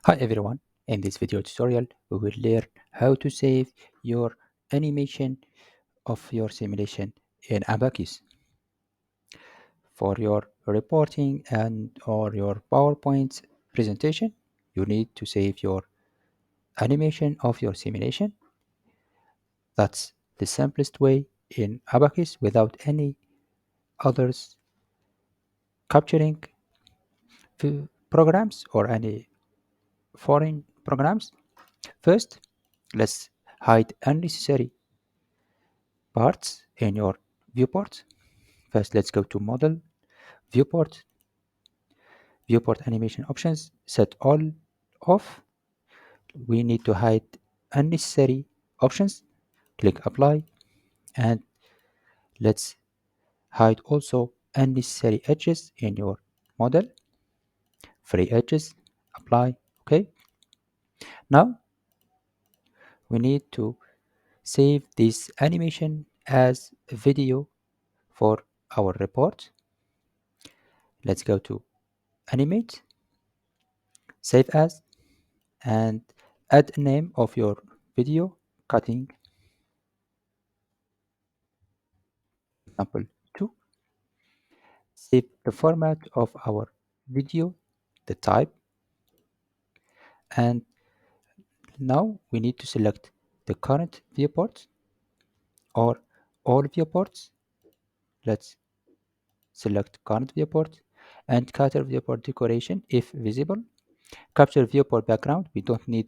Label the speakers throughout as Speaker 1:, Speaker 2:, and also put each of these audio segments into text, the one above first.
Speaker 1: Hi everyone, in this video tutorial we will learn how to save your animation of your simulation in Abaqus. For your reporting and or your PowerPoint presentation, you need to save your animation of your simulation. That's the simplest way in Abaqus without any others capturing programs or any foreign programs. First, let's hide unnecessary parts in your viewport. First, let's go to Model, Viewport, Viewport Animation Options, set all off. We need to hide unnecessary options. Click Apply, and let's hide also unnecessary edges in your model. Free edges, apply, okay. Now, we need to save this animation as a video for our report. Let's go to Animate, Save As, and add a name of your video, cutting example 2. Save the format of our video, the type, and now we need to select the current viewport or all viewports. Let's select current viewport and capture viewport decoration if visible. Capture viewport background. We don't need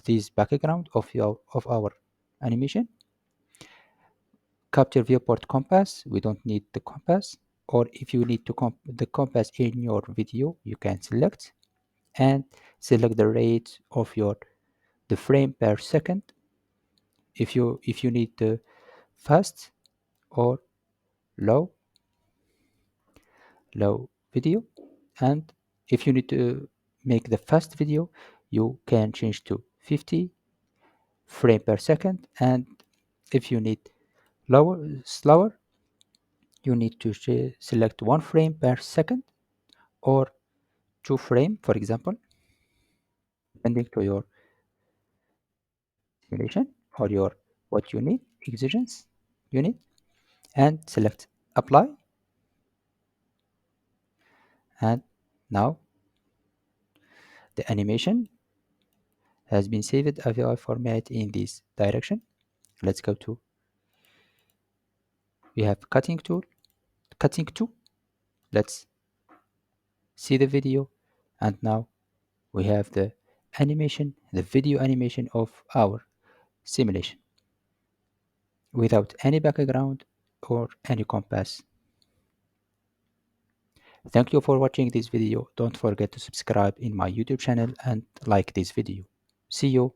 Speaker 1: this background of our animation. Capture viewport compass. We don't need the compass, or if you need to the compass in your video, you can select and select the rate of your the frame per second if you need the fast or low video, and if you need to make the fast video, you can change to 50 frame per second, and if you need slower, you need to select 1 frame per second or 2 frame, for example, depending to your simulation or your what you need exigence you need, and select apply. And now the animation has been saved AVI format in this direction. Let's go to, we have cutting tool. Let's see the video, and now we have the animation, the video animation of our simulation without any background or any compass. Thank you for watching this video. Don't forget to subscribe in my YouTube channel and like this video. See you